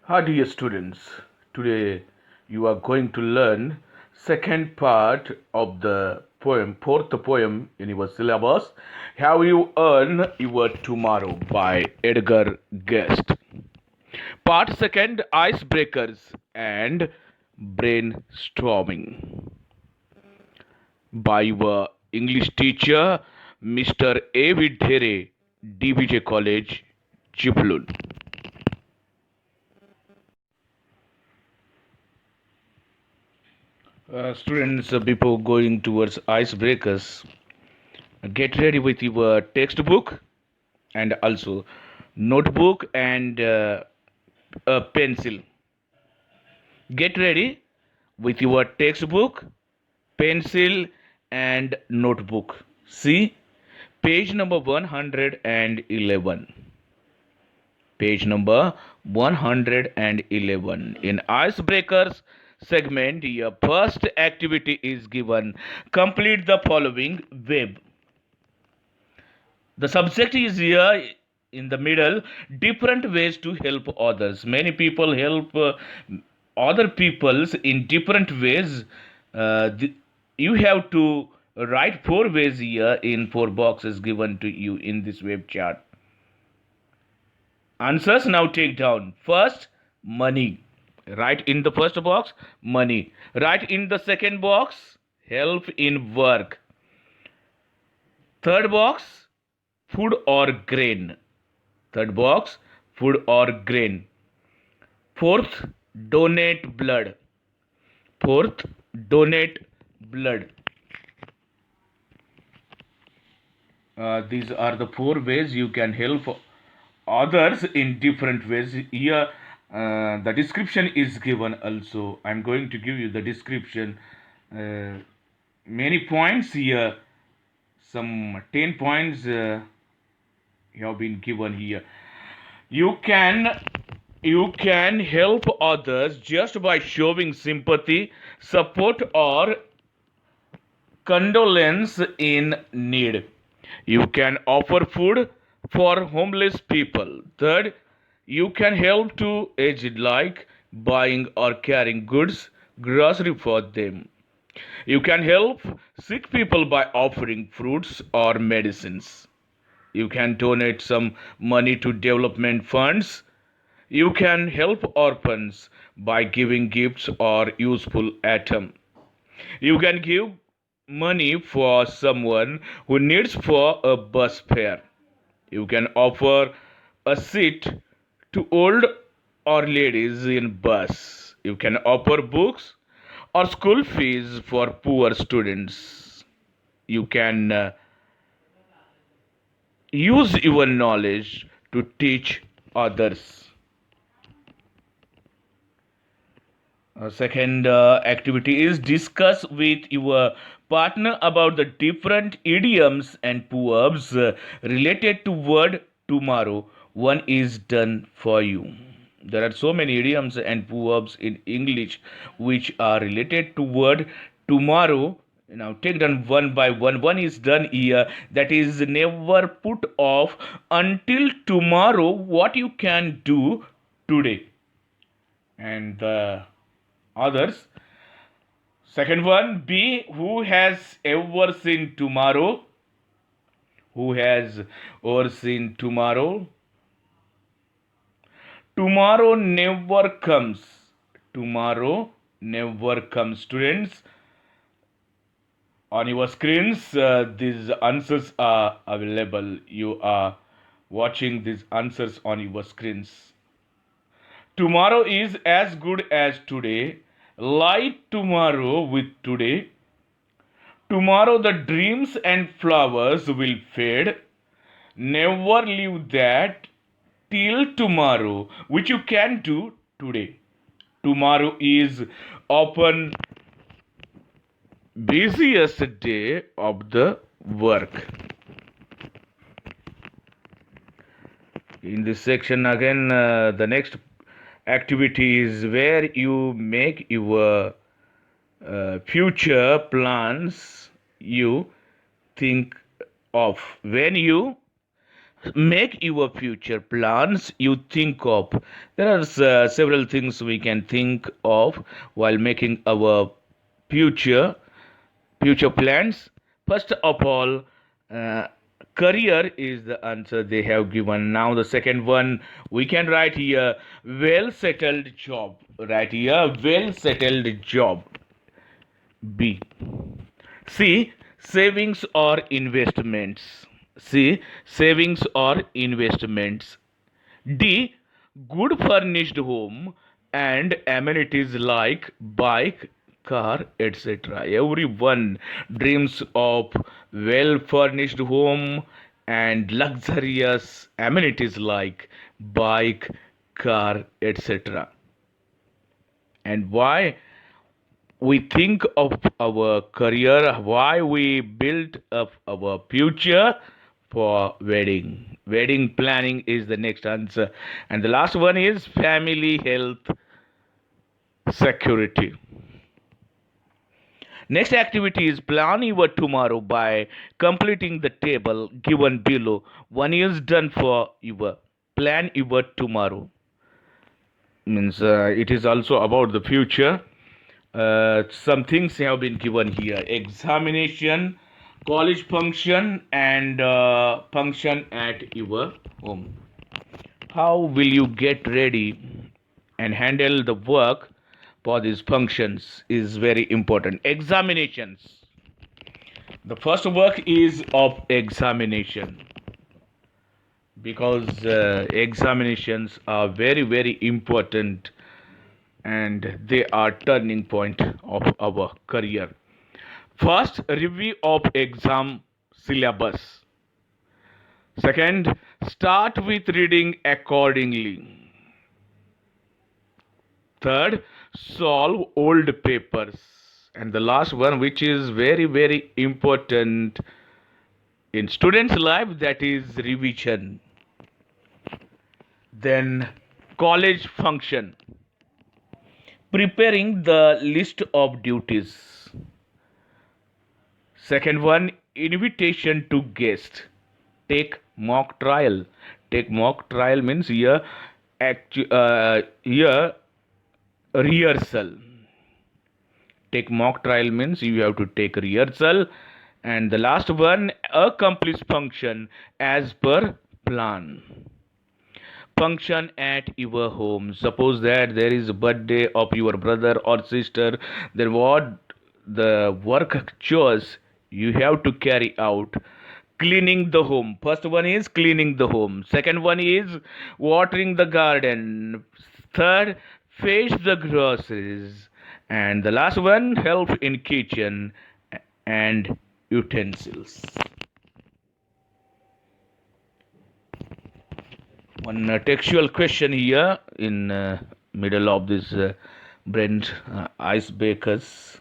Hi dear students, today you are going to learn second part of the poem, fourth poem in your syllabus, How You Earn Your Tomorrow by Edgar Guest. Part second, Icebreakers and Brainstorming by your English teacher, Mr. A. Vidhere, DBJ College, Chiplun. Students, before going towards icebreakers, get ready with your textbook and also notebook and a pencil. Get ready with your textbook, pencil, and notebook. See page number 111. Page number 111. In icebreakers segment, your first activity is given. Complete the following web. The subject is here in the middle. Different ways to help others. Many people help other peoples in different ways. You have to write four ways here in four boxes given to you in this web chart. Answers now take down. First, money. Write in the first box, money. Write in the second box, help in work. Third box, food or grain. Third box, food or grain. Fourth, donate blood. Fourth, donate blood. These are the four ways you can help others in different ways. Here, the description is given also. I'm going to give you the description. Uh, Many points here, some 10 points have been given here. You can you can help others just by showing sympathy, support, or condolence in need. You can offer food for homeless people. Third, you can help to aged like buying or carrying goods, grocery for them. You can help sick people by offering fruits or medicines. You can donate some money to development funds. You can help orphans by giving gifts or useful items. You can give money for someone who needs for a bus fare. You can offer a seat to old or ladies in bus. You can offer books or school fees for poor students. You can use your knowledge to teach others. Second activity is discuss with your partner about the different idioms and proverbs related to word tomorrow. One is done for you. There are so many idioms and proverbs in English which are related to word tomorrow. Now take them one by one. One is done here, that is never put off until tomorrow what you can do today. And the others. Second one, be who has ever seen tomorrow? Who has ever seen tomorrow? Tomorrow never comes. Tomorrow never comes. Students, on your screens, these answers are available. You are watching these answers on your screens. Tomorrow is as good as today. Light tomorrow with today. Tomorrow the dreams and flowers will fade. Never leave that till tomorrow, which you can do today. Tomorrow is often busiest day of the work. In this section again, the next activity is where you make your future plans you think of when you Make your future plans you think of. There are several things we can think of while making our future future plans. First of all, uh, career is the answer they have given. Now the second one we can write here, well settled job. Write here, well settled job. B. C. Savings or investments. C. Savings or investments. D. Good furnished home and amenities like bike, car, etc. Everyone dreams of well furnished home and luxurious amenities like bike, car, etc. And why we think of our career, why we build up our future for wedding. Wedding planning is the next answer. And the last one is family health security. Next activity is plan your tomorrow by completing the table given below. One is done for your plan your tomorrow. Means it is also about the future. Some things have been given here: examination, college function, and function at your home. How will you get ready and handle the work for these functions is very important. Examinations. The first work is of examination, because examinations are very very important and they are turning point of our career. First, review of exam syllabus. Second, start with reading accordingly. Third, solve old papers. And the last one, which is very very important in students life, that is revision. Then college function, preparing the list of duties. Second one, invitation to guest. Take mock trial. Take mock trial means here rehearsal. Take mock trial means you have to take rehearsal. And the last one, accomplish function as per plan. Function at your home. Suppose that there is a birthday of your brother or sister, then what the work chores you have to carry out: cleaning the home. First one is cleaning the home. Second one is watering the garden. Third, fetch the groceries. And the last one, help in kitchen and utensils. One textual question here in middle of this Brent icebreakers.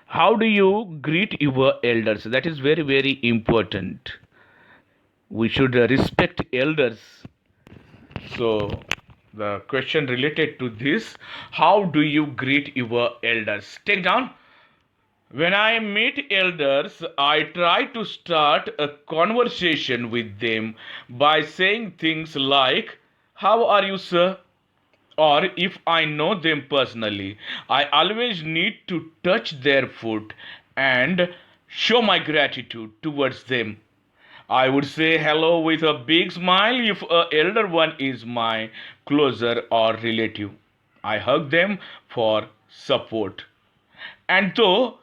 How do you greet your elders? That is very very important. We should respect elders. So the question related to this: how do you greet your elders? Take down. When I meet elders, I try to start a conversation with them by saying things like, "How are you, sir?" Or if I know them personally, I always need to touch their foot and show my gratitude towards them. I would say hello with a big smile if a elder one is my closer or relative. I hug them for support. And though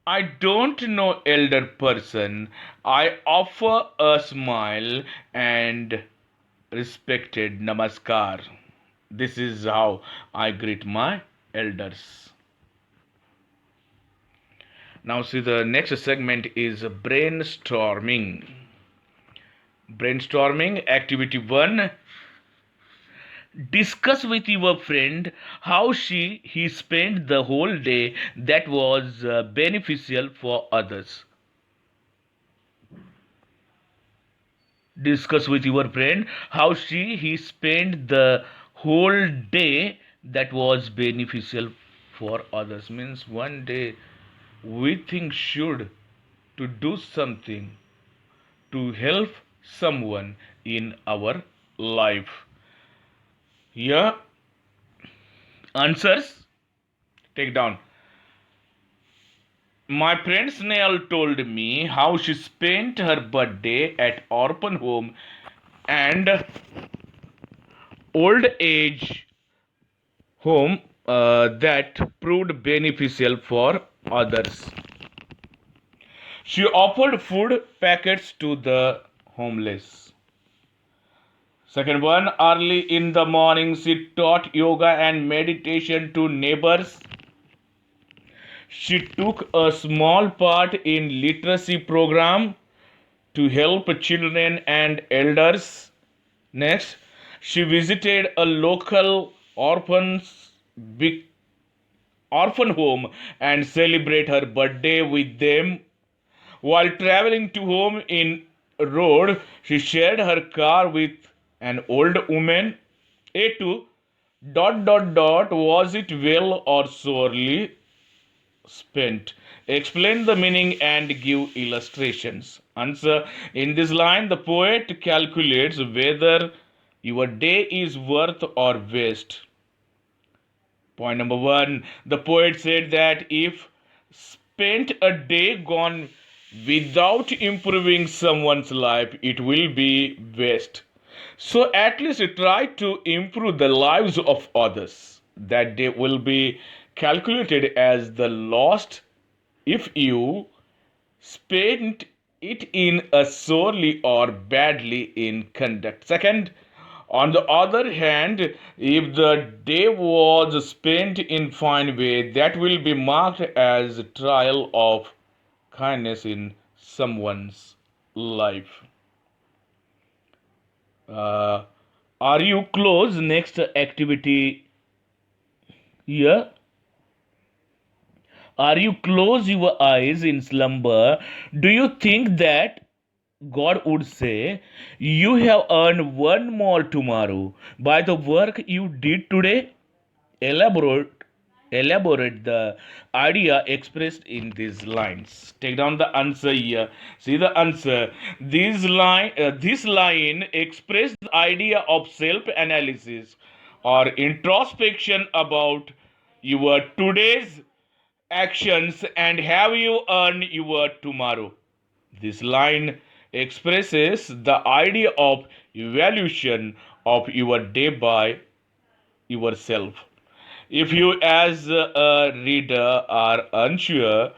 I don't know elder person, I offer a smile and respected namaskar. This is how I greet my elders. Now see, the next segment is brainstorming. Brainstorming activity 1: discuss with your friend how he spent the whole day that was beneficial for others. Discuss with your friend how he spent the whole day that was beneficial for others. Means one day we think should to do something to help someone in our life. Here, answers take down. My friend Snail told me how she spent her birthday at orphan home and old age home that proved beneficial for others. She offered food packets to the homeless. Second one, early in the morning, she taught yoga and meditation to neighbors. She took a small part in literacy program to help children and elders. Next, she visited a local orphan home and celebrate her birthday with them. While traveling to home in road, she shared her car with an old woman. A2 was it well or sorely spent? Explain the meaning and give illustrations. Answer. In this line, the poet calculates whether your day is worth or waste. Point number one, the poet said that if spent a day gone without improving someone's life, it will be waste. So at least try to improve the lives of others. That day will be calculated as the lost if you spent it in a sorely or badly in conduct. Second, on the other hand, if the day was spent in fine way, that will be marked as a trial of kindness in someone's life. Uh, are you close? Next activity here. Are you close your eyes in slumber? Do you think that God would say, you have earned one more tomorrow by the work you did today? Elaborate, elaborate the idea expressed in these lines. Take down the answer here. See the answer. This line express the idea of self-analysis or introspection about your today's actions and have you earned your tomorrow. This line expresses the idea of evaluation of your day by yourself. If you, as a reader, are unsure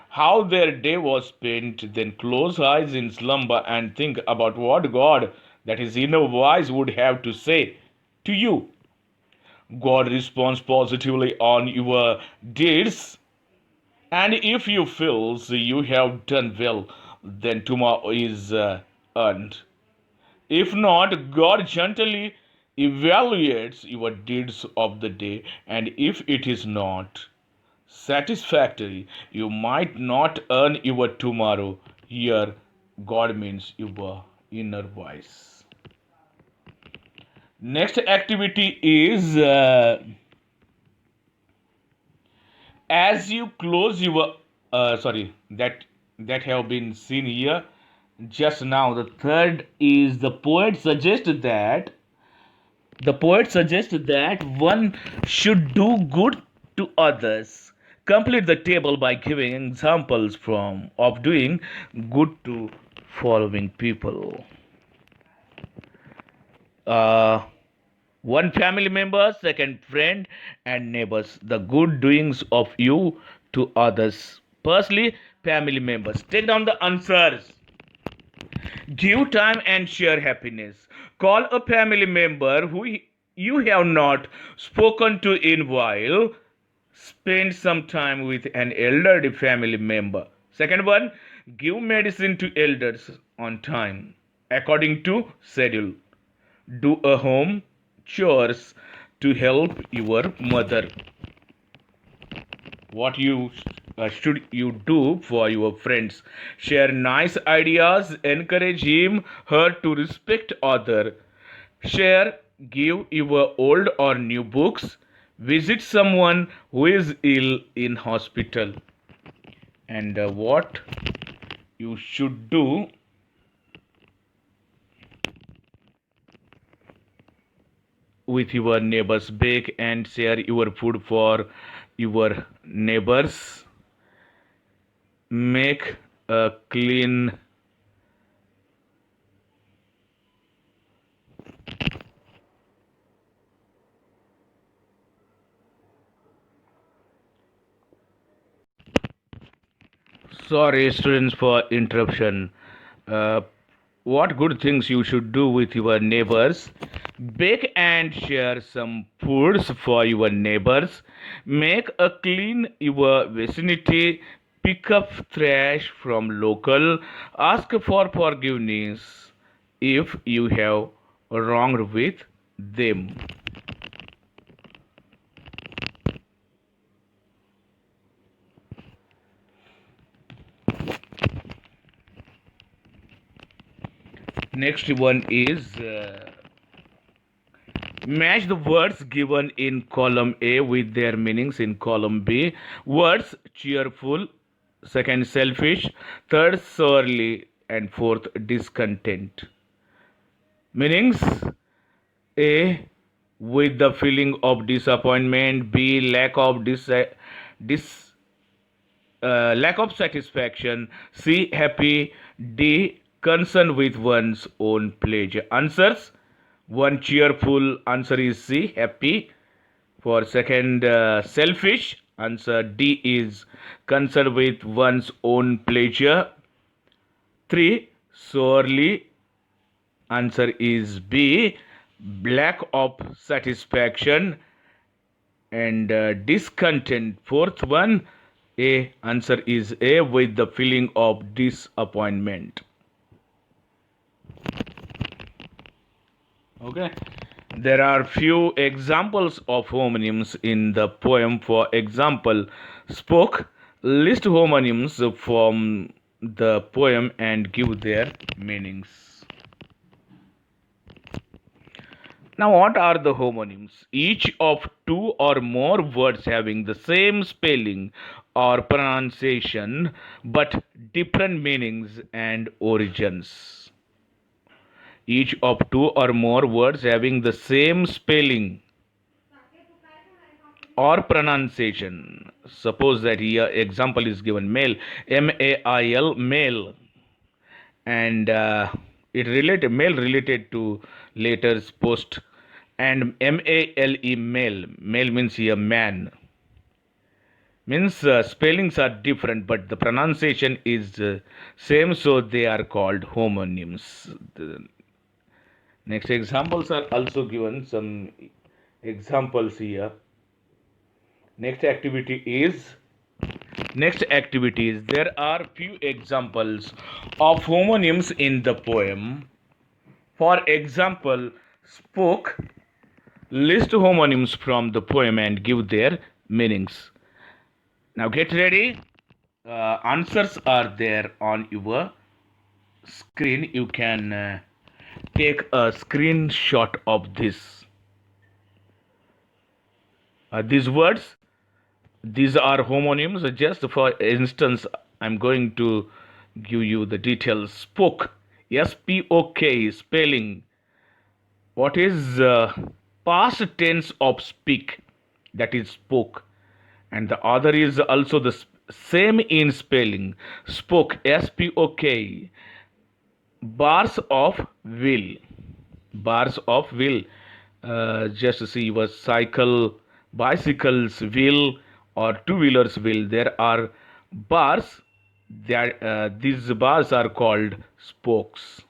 how their day was spent, then close eyes in slumber and think about what God, that is inner voice, would have to say to you. God responds positively on your deeds, and if you feel you have done well, then tomorrow is earned. If not, God gently evaluates your deeds of the day, and if it is not satisfactory, you might not earn your tomorrow. Here, God means your inner voice. Next activity is as you close your sorry that have been seen here just now. The third is the poet suggests that one should do good to others. Complete the table by giving examples from of doing good to following people. Uh, One family member, second friend and neighbors. The good doings of you to others. Firstly, family members. Take down the answers. Give time and share happiness. Call a family member who you have not spoken to in a while. Spend some time with an elderly family member. Second one, give medicine to elders on time according to schedule. Do a home chores to help your mother. What you should you do for your friends? Share nice ideas, encourage him her to respect other. Share, give your old or new books, visit someone who is ill in hospital. And what you should do with your neighbors. Bake and share your food for your neighbors. Make a clean. Sorry, students, for interruption. Uh, what good things you should do with your neighbors? Bake and share some foods for your neighbors. Make a clean your vicinity. Pick up trash from local. Ask for forgiveness if you have wronged with them. Next one is match the words given in column A with their meanings in column B. Words cheerful, second selfish, third surly, and fourth discontent. Meanings: A, with the feeling of disappointment. B, dis, lack of satisfaction. C, happy. D, concern with one's own pleasure. Answers: 1, cheerful. Answer is C, happy. For second, selfish. Answer D is concern with one's own pleasure. 3, sorely. Answer is B, lack of satisfaction. And discontent. Fourth one, A. Answer is A, with the feeling of disappointment. Okay. There are few examples of homonyms in the poem. For example, spoke. List homonyms from the poem and give their meanings. Now, what are the homonyms? Each of two or more words having the same spelling or pronunciation but different meanings and origins. Each of two or more words having the same spelling or pronunciation. Suppose that here example is given: male, M-A-I-L, male, and it related male related to letters post, and M-A-L-E, male. Male means here man. Means spellings are different, but the pronunciation is same, so they are called homonyms. The next examples are also given. Some examples here. Next activity is there are few examples of homonyms in the poem. For example, spoke. List homonyms from the poem and give their meanings. Now get ready. Answers are there on your screen. You can take a screenshot of this. These words, these are homonyms. Just for instance, I'm going to give you the details. Spoke, S-P-O-K, spelling. What is past tense of speak? That is spoke. And the other is also the same in spelling. Spoke, S-P-O-K. Bars of will. Bars of will. Just see your cycle, bicycles wheel, or two-wheelers wheel. There are bars. These bars are called spokes.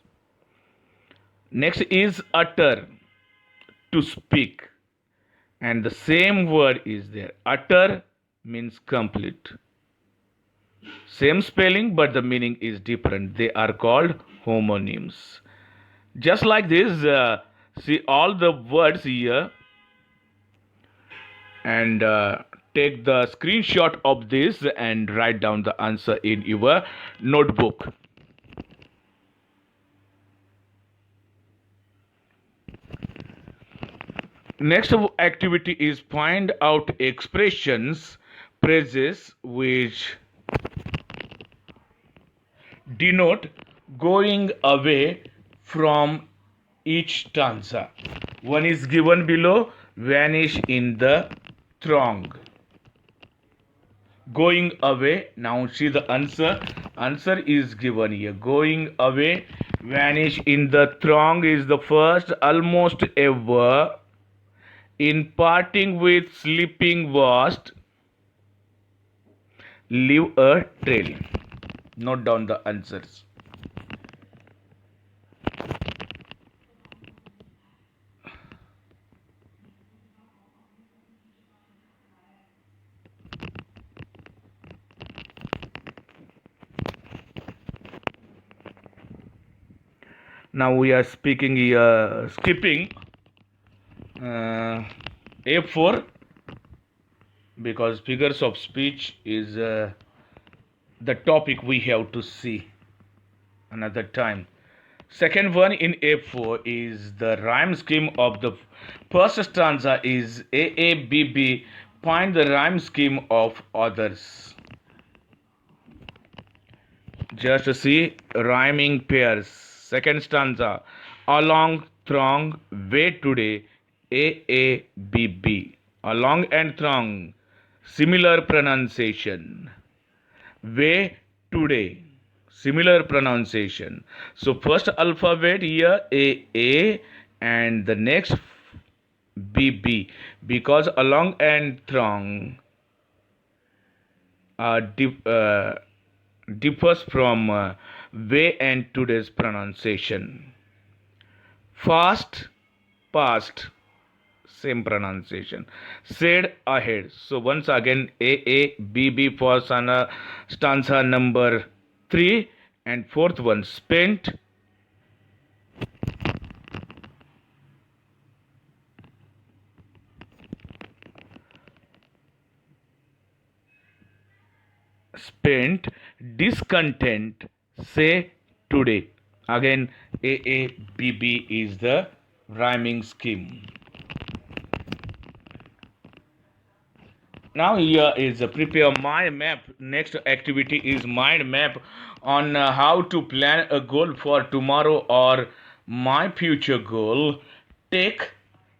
Next is utter, to speak. And the same word is there. Utter means complete. Same spelling, but the meaning is different. They are called homonyms. Just like this, see all the words here and take the screenshot of this and write down the answer in your notebook. Next activity is find out expressions, phrases which denote going away from each stanza. One is given below, vanish in the throng. Going away. Now see the answer. Answer is given here. Going away, vanish in the throng is the first. Almost ever. In parting with sleeping vast, leave a trail. Note down the answers. Now we are speaking here, skipping A4 because figures of speech is the topic we have to see another time. Second one in A4 is the rhyme scheme of the first stanza is AABB. Find the rhyme scheme of others. Just see rhyming pairs. Second stanza, along throng, way today, AABB. Along and throng, similar pronunciation. Way today, similar pronunciation. So first alphabet here A and the next BB, because along and throng differs from way and today's pronunciation. Fast, past, same pronunciation. Said, ahead. So once again AABB for stanza number 3, and fourth one spent. Spent, discontent, say today. Again AABB is the rhyming scheme. Now here is prepare mind map. Next activity is mind map on how to plan a goal for tomorrow or my future goal. Take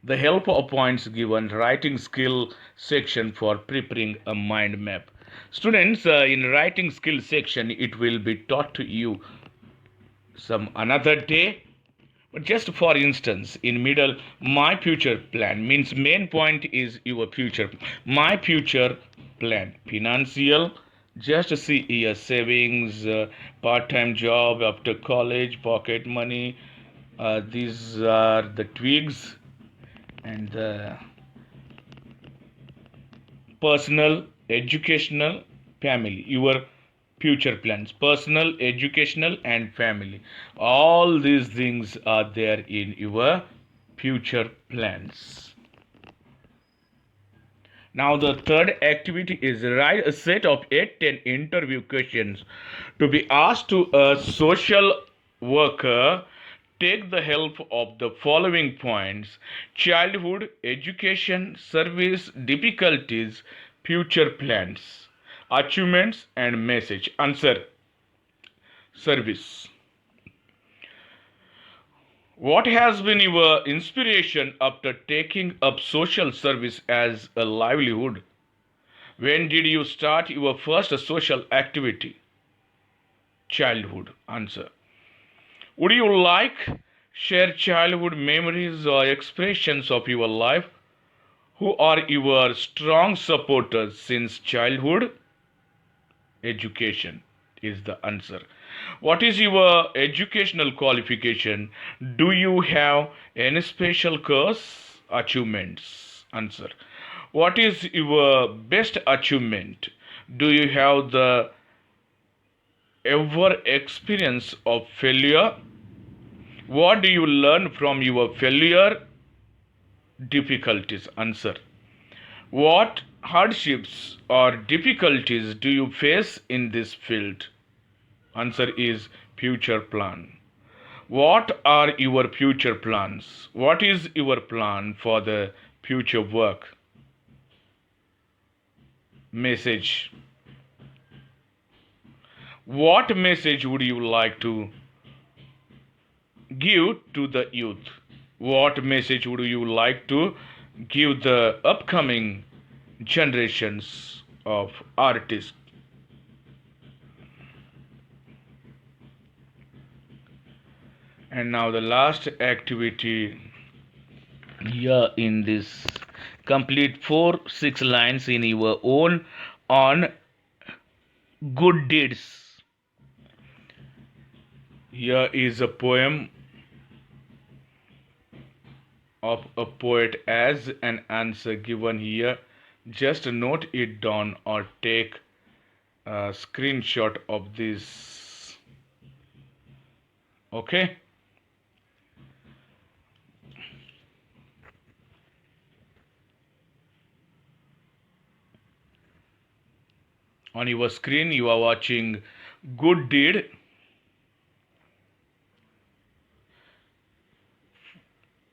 the help of points given writing skill section for preparing a mind map. Students, in writing skill section it will be taught to you some another day. But just for instance, in middle, my future plan means main point is your future. My future plan, financial, just see here savings, part-time job after college, pocket money. These are the twigs and the personal, educational, family. Your future plans, personal, educational, and family. All these things are there in your future plans. Now the third activity is write a set of 8-10 interview questions to be asked to a social worker. Take the help of the following points: childhood, education, service, difficulties, future plans, achievements, and message. Answer: service. What has been your inspiration after taking up social service as a livelihood? When did you start your first social activity? Childhood. Answer. Would you like share childhood memories or expressions of your life? Who are your strong supporters since childhood? Education is the answer. What is your educational qualification? Do you have any special course? Achievements. Answer. What is your best achievement? Do you have the ever experience of failure? What do you learn from your failure? Difficulties. Answer. What hardships or difficulties do you face in this field? Answer is future plan. What are your future plans? What is your plan for the future work? Message. What message would you like to give to the youth? What message would you like to give the upcoming generations of artists? And now the last activity here in this, complete 4 6 lines in your own on good deeds. Here is a poem of a poet as an answer given here. Just note it down or take a screenshot of this. Okay. On your screen you are watching good deed.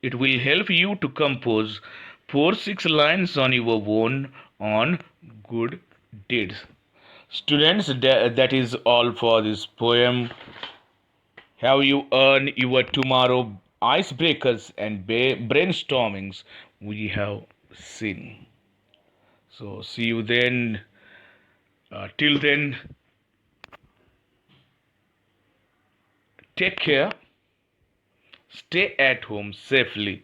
It will help you to compose 4 6 lines on your own on good deeds. Students, that is all for this poem. Have you earn your tomorrow icebreakers and brainstormings we have seen. So see you then. Till then, take care. Stay at home safely